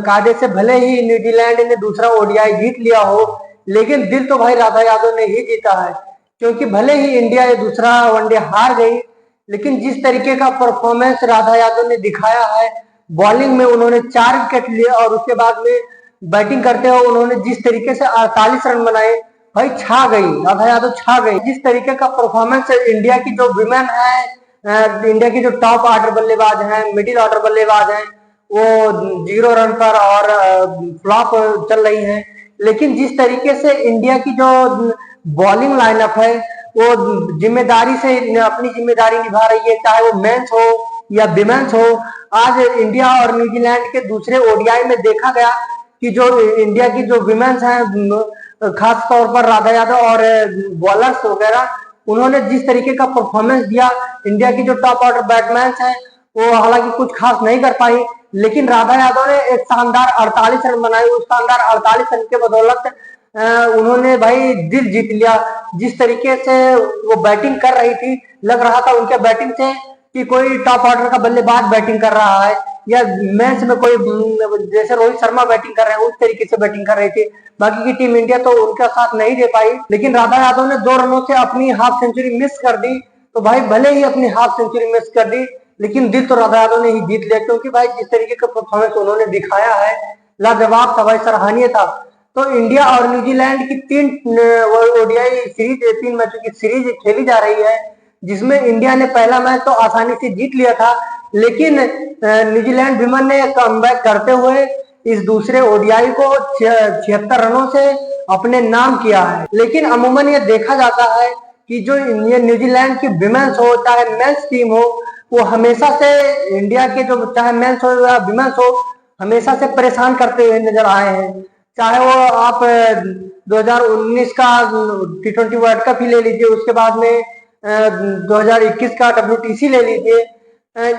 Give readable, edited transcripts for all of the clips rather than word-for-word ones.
कायदे से भले ही न्यूजीलैंड ने दूसरा ओडीआई जीत लिया हो, लेकिन दिल तो भाई राधा यादव ने ही जीता है। क्योंकि भले ही इंडिया ये दूसरा वनडे हार गई, लेकिन जिस तरीके का परफॉर्मेंस राधा यादव ने दिखाया है, बॉलिंग में उन्होंने 4 विकेट लिए और उसके बाद में बैटिंग करते हुए उन्होंने जिस तरीके से 48 रन बनाए, भाई छा गई, राधा यादव छा गई। जिस तरीके का परफॉर्मेंस इंडिया की जो विमेन है, इंडिया की जो टॉप ऑर्डर बल्लेबाज हैं, मिडिल ऑर्डर बल्लेबाज हैं, वो 0 रन पर और फ्लॉप चल रही हैं। लेकिन जिस तरीके से इंडिया की जो बॉलिंग लाइनअप है, वो जिम्मेदारी से अपनी जिम्मेदारी निभा रही है, चाहे वो मेंस हो या विमेंस हो। आज इंडिया और न्यूजीलैंड के दूसरे ओडीआई में देखा गया कि जो इंडिया की जो विमेंस हैं, खास तौर पर राधा यादव और बॉलर्स वगैरह, उन्होंने जिस तरीके का परफॉर्मेंस दिया, इंडिया की जो टॉप ऑर्डर बैट्समैन हैं वो हालांकि कुछ खास नहीं कर पाई, लेकिन राधा यादव ने एक शानदार 48 रन बनाए। उस शानदार 48 रन के बदौलत उन्होंने भाई दिल जीत लिया। जिस तरीके से वो बैटिंग कर रही थी, लग रहा था उनके बैटिंग से कि कोई टॉप ऑर्डर का बल्लेबाज बैटिंग कर रहा है, या मैच में कोई जैसे रोहित शर्मा बैटिंग कर रहे हैं उस तरीके से बैटिंग कर रही थी। बाकी की टीम इंडिया तो उनका साथ नहीं दे पाई, लेकिन राधा यादव ने 2 रनों से अपनी हाफ सेंचुरी मिस कर दी। तो भाई भले ही अपनी हाफ सेंचुरी मिस कर दी, लेकिन दिल तो राधा यादव ने ही जीत लिया। क्योंकि भाई जिस तरीके का परफॉर्मेंस उन्होंने दिखाया है, लाजवाब था भाई, सराहनीय था। तो इंडिया और न्यूजीलैंड की 3 ओडीआई सीरीज, 3 मैचों की सीरीज खेली जा रही है, जिसमें इंडिया ने पहला मैच तो आसानी से जीत लिया था, लेकिन न्यूजीलैंड विमेन ने कमबैक करते हुए इस दूसरे ओडीआई को 76 रनों से अपने नाम किया है। लेकिन अमूमन ये देखा जाता है कि जो ये न्यूजीलैंड की विमेंस हो चाहे मेंस टीम हो, वो हमेशा से इंडिया के जो चाहे मेंस हो या विमेंस हो, हमेशा से परेशान करते हुए नजर आए हैं। चाहे वो आप 2019 का T20 वर्ल्ड कप ही ले लीजिए, उसके बाद में 2021 का WTC ले लीजिए,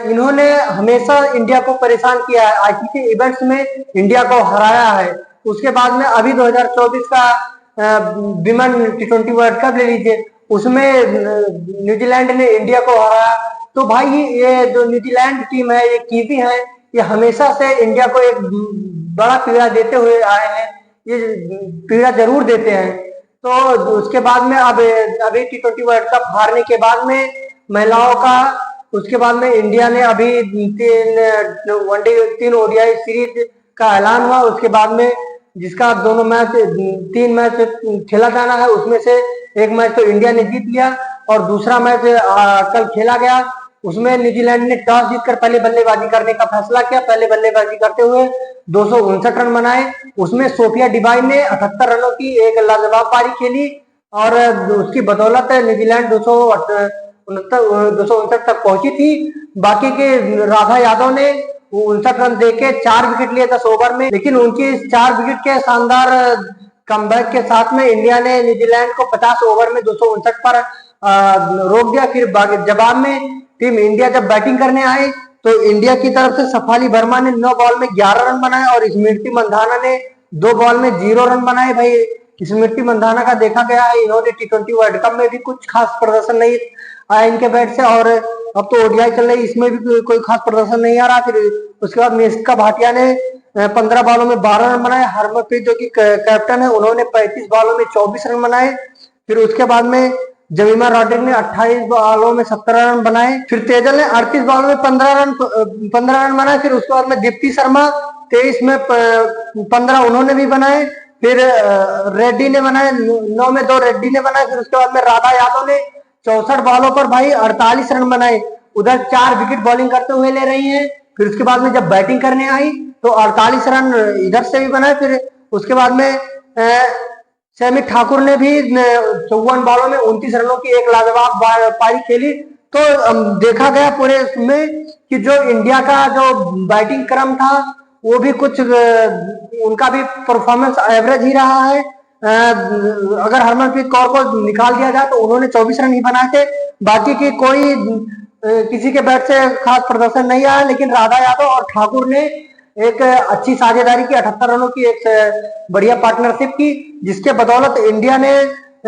इन्होंने हमेशा इंडिया को परेशान किया है, आईसीसी इवेंट्स में इंडिया को हराया है। उसके बाद में अभी 2024 का विमेन T20 वर्ल्ड कप ले लीजिए, उसमें न्यूजीलैंड ने इंडिया को हराया। तो भाई ये जो न्यूजीलैंड टीम है, ये कीवी है, ये हमेशा से इंडिया को एक बड़ा पीड़ा देते हुए आए हैं, ये पीड़ा जरूर देते हैं। तो उसके बाद में अब अभी T20 वर्ल्ड कप हारने के बाद में महिलाओं का, उसके बाद में इंडिया ने अभी 3 ओडीआई सीरीज का ऐलान हुआ। उसके बाद में जिसका 3 मैच खेला जाना है, उसमें से एक मैच तो इंडिया ने जीत लिया और दूसरा मैच कल खेला गया। उसमें न्यूजीलैंड ने टॉस जीतकर पहले बल्लेबाजी करने का फैसला किया। पहले बल्लेबाजी करते हुए 259 रन बनाए। उसमें सोफिया डिवाइन ने 78 रनों की एक लाजवाब पारी खेली और उसकी बदौलत न्यूजीलैंड 269 तक पहुंची थी। बाकी के राधा यादव ने 59 रन देके 4 विकेट लिए 10 ओवर में, लेकिन उनकी 4 विकेट के शानदार कमबैक के साथ में इंडिया ने न्यूजीलैंड को 50 ओवर में 259 पर रोक दिया। फिर जवाब में टीम इंडिया जब बैटिंग करने आई तो इंडिया की तरफ से सफाली वर्मा ने 9 बॉल में 11 रन बनाए और स्मृति मंधाना ने 2 बॉल में 0 रन बनाए। भाई स्मृति मंधाना का देखा गया है, इन्होंने T20 वर्ल्ड कप में भी कुछ खास प्रदर्शन नहीं आया इनके बैट से, और अब तो ओडीआई चल रही, इसमें भी कोई खास प्रदर्शन नहीं आ रहा। फिर उसके बाद मेसका भाटिया ने 15 बॉलों में 12 रन बनाए। हरमनप्रीत जो की कैप्टन है, उन्होंने 35 बॉलों में 24 रन बनाए। फिर उसके बाद में जमीमा रॉड्रिक ने 28 बॉलों में 17 रन बनाए। फिर तेजल ने 38 बॉलों में 15 रन बनाए। फिर उसके बाद में दीप्ति शर्मा 23 में 15 उन्होंने भी बनाए। फिर रेड्डी ने बनाए 9 में 2 रेड्डी ने बनाए। फिर उसके बाद में राधा यादव ने 64 बॉलों पर भाई 48 रन बनाए। उधर 4 विकेट बॉलिंग करते हुए ले रही है। फिर उसके बाद में जब बैटिंग करने आई तो 48 रन इधर से भी बनाए। फिर उसके बाद में सैमी ठाकुर ने भी 54 बॉलों में 29 रनों की एक लाजवाब पारी खेली। तो देखा गया पूरे उसमें कि जो इंडिया का जो बैटिंग क्रम था वो भी कुछ उनका भी परफॉर्मेंस एवरेज ही रहा है। अगर हरमनप्रीत कौर को निकाल दिया जाए तो उन्होंने 24 रन ही बनाए थे। बाकी की कोई किसी के बैट से खास प्रदर्शन नहीं आया, लेकिन राधा यादव और ठाकुर ने एक अच्छी साझेदारी की, 78 रनों की एक बढ़िया पार्टनरशिप की, जिसके बदौलत इंडिया ने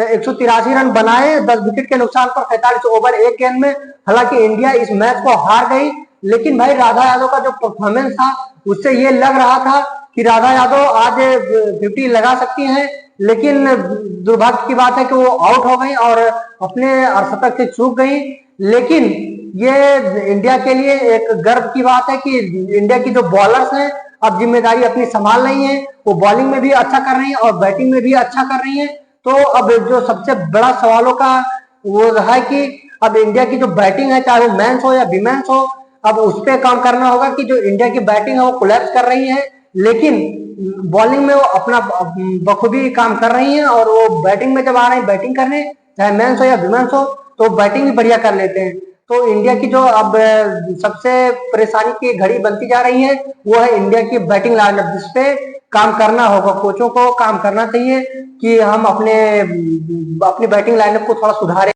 183 रन बनाए 10 विकेट के नुकसान पर 45 ओवर 1 गेंद में। हालांकि इंडिया इस मैच को हार गई, लेकिन भाई राधा यादव का जो परफॉर्मेंस था उससे ये लग रहा था कि राधा यादव आज 50 लगा सकती हैं, लेकिन दुर्भाग्य की बात है कि वो आउट हो गई और अपने अर्धशतक से चूक गई। लेकिन ये इंडिया के लिए एक गर्व की बात है कि इंडिया की जो बॉलर्स हैं अब जिम्मेदारी अपनी संभाल रही हैं, वो बॉलिंग में भी अच्छा कर रही हैं और बैटिंग में भी अच्छा कर रही हैं। तो अब जो सबसे बड़ा सवालों का वो रहा है कि अब इंडिया की जो बैटिंग है, चाहे वो मेंस हो या विमेंस हो, अब उस पर काम करना होगा कि जो इंडिया की बैटिंग है वो कोलैप्स कर रही है, लेकिन बॉलिंग में वो अपना बखूबी काम कर रही हैं और वो बैटिंग में जब आ रहे हैं बैटिंग करने, चाहे मेंस हो या विमेंस हो, तो बैटिंग भी बढ़िया कर लेते हैं। तो इंडिया की जो अब सबसे परेशानी की घड़ी बनती जा रही है वो है इंडिया की बैटिंग लाइनअप, जिसपे काम करना होगा, कोचों को काम करना चाहिए कि हम अपनी बैटिंग लाइनअप को थोड़ा सुधारें।